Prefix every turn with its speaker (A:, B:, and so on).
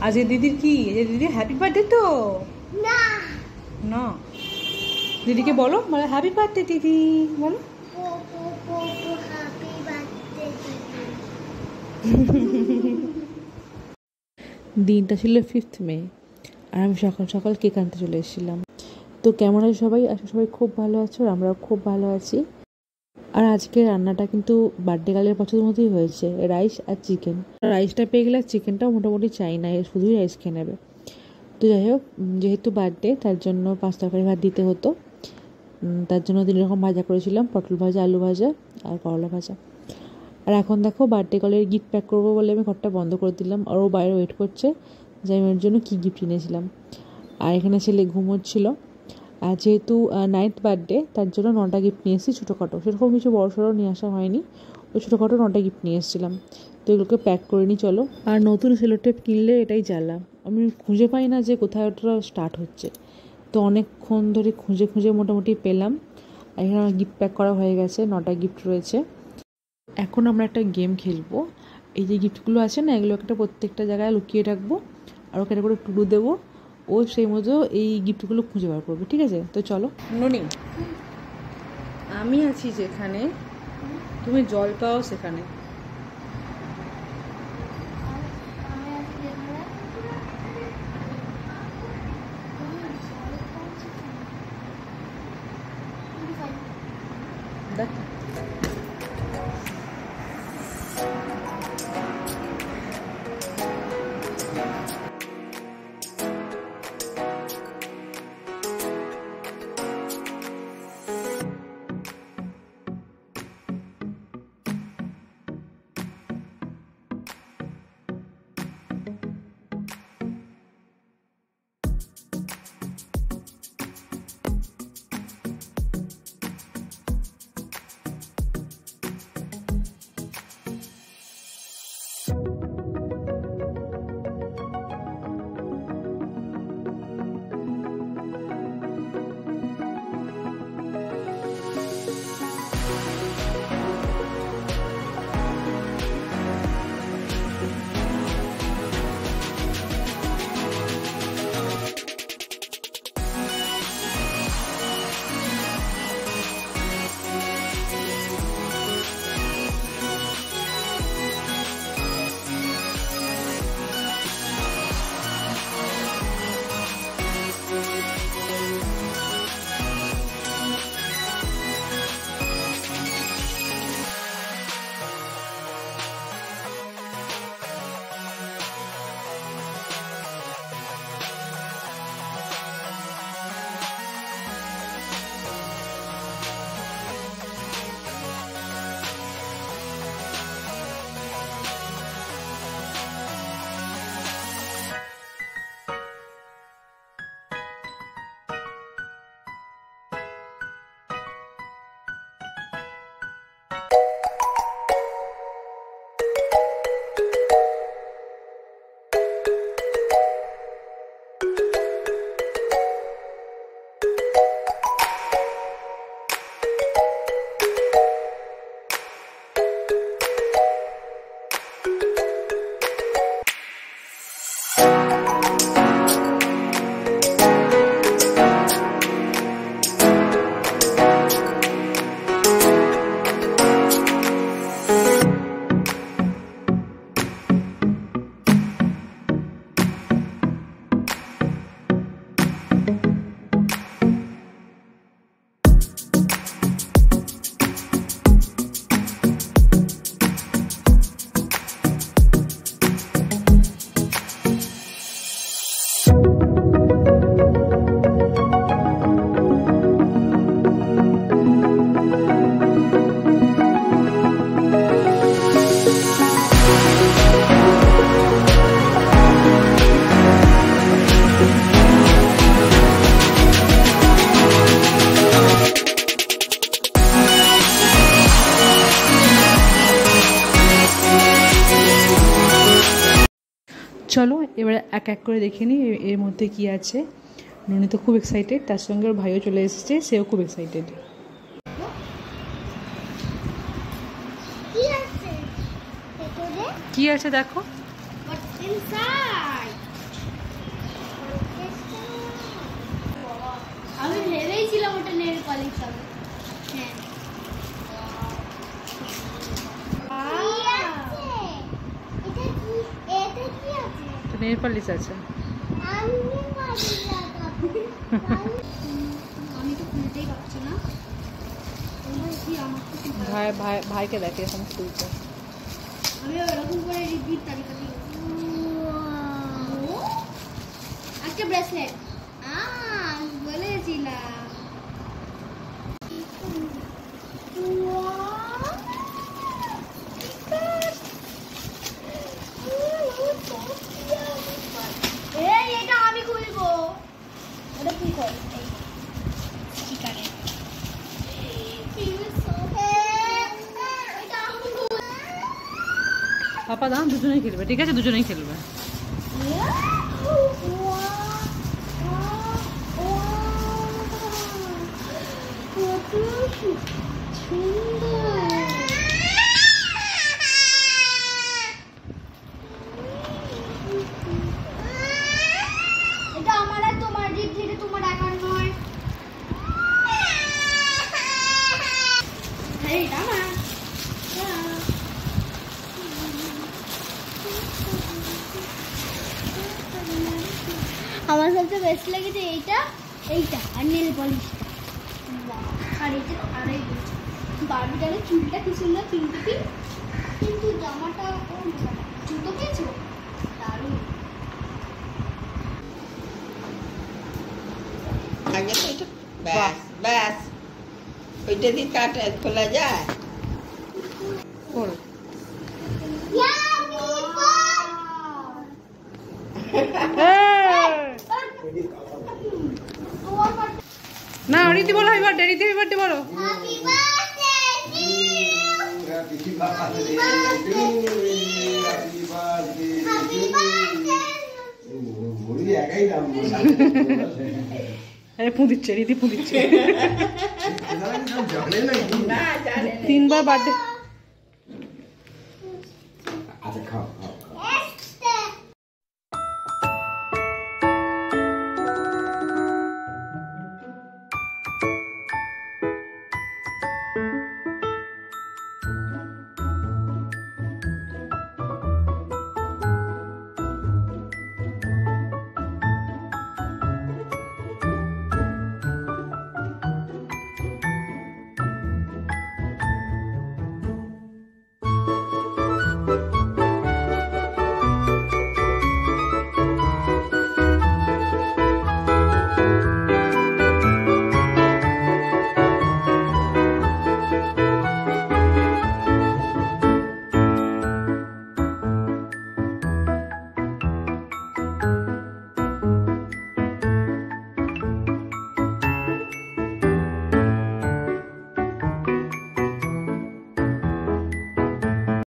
A: আজকে দিদির কি দিদি হ্যাপি বার্থডে তো
B: না
A: না দিদিকে বলো বলো হ্যাপি বার্থডে দিদি বলো
B: হ্যাপি বার্থডে
A: দিনটা ছিল 5th মে আর আমি সকাল সকাল কেক আনতে চলে এসেছিলাম। তো কেমন আছে সবাই? আসলে সবাই খুব ভালো আছো আর আমরাও খুব ভালো আছি। আর আজকে রান্নাটা কিন্তু বার্থডে গার্লের পছন্দের মতোই হয়েছে, রাইস আর চিকেন। রাইসটা পেয়ে গেলে চিকেনটাও মোটামুটি চাই না, শুধুই রাইস খেয়ে নেবে। তো যাই হোক, যেহেতু বার্থডে তার জন্য 5 তরকারি ভাত দিতে হতো। তার জন্য 3 রকম ভাজা করেছিলাম, পটল ভাজা, আলু ভাজা আর করলা ভাজা। আর এখন দেখো বার্থডে গার্লের গিফট প্যাক করবো বলে আমি ঘরটা বন্ধ করে দিলাম, আর ও বাইরে ওয়েট করছে যে আমি ওর জন্য কী গিফট এনেছিলাম। আর এখানে ছেলে ঘুমোচ্ছিল। আর যেহেতু 9th বার্থডে তার জন্য 9টা গিফট নিয়ে এসেছি ছোটোখাটো, সেরকম কিছু বড়ো সড়ো নিয়ে আসা হয়নি, ওই ছোটোখাটো 9টা গিফট নিয়ে এসেছিলাম। তো এগুলোকে প্যাক করে নিই চলো। আর নতুন সেলো টেপ কিনলে এটাই জ্বালা, আমি খুঁজে পাই না যে কোথায় ওটা স্টার্ট হচ্ছে। তো অনেকক্ষণ ধরে খুঁজে খুঁজে মোটামুটি পেলাম। আর এখানে আমার গিফট প্যাক করা হয়ে গেছে, 9টা গিফট রয়েছে। এখন আমরা একটা গেম খেলবো। এই যে গিফটগুলো আছে না, এগুলো একটা প্রত্যেকটা জায়গায় লুকিয়ে রাখবো, আর ওকে একটা করে টুডু দেবো, ও সেই মতো এই গিফটগুলো খুঁজে বার করবে, ঠিক আছে? তো চলো। ননি, আমি আছি যেখানে তুমি জল পাও সেখানে। দেখ চলো এবারে এক এক করে দেখে নিই এর মধ্যে কি আছে। ননি তো খুব এক্সাইটেড, তার সঙ্গে ওর ভাইও চলে এসেছে, সেও খুব এক্সাইটেড।
B: কি আছে
A: দেখো।
B: আমি ভেবেইছিলাম ওটা নেল পলিশ হবে। হ্যাঁ
A: নেল পলিশ আছে।
B: আমি তো খুলতেই পারছি না।
A: ভাইকে দেখে এখন খুলতে।
B: আমি ওরকম করে রিপিট তারিখা দিই। একটা ব্রেসলেট বলেছিলাম। এটা আমি খুলবো। ওটা কি করে? ঠিকানে
A: পাপা দাম দুজনেই খেলবে, ঠিক আছে? দুজনেই খেলবে।
B: এটা আমার আর তোমার, যেটা তোমার একার নয়। এটা আমার। আমার সবচেয়ে বেস্ট লেগেছে এইটা আর নেল পলিশটা। আর এইটা তো আড়াই বারবিটারের চুলটা কি সুন্দর পিঙ্কি, কিন্তু জামাটা জুতো পেয়েছো দারুণ।
C: আগে তো এটা ব্যাস ব্যাস ওইটা দিয়ে কাটা খোলা যায়।
A: খোল। না রীতি বলো, হ্যাপি বার্থডে। রীতি হ্যাপি বার্থডে বলো। পুঁদিচ্ছে, রীতি পুঁদিচ্ছে। 3বার বার্থডে।
D: আচ্ছা খাও।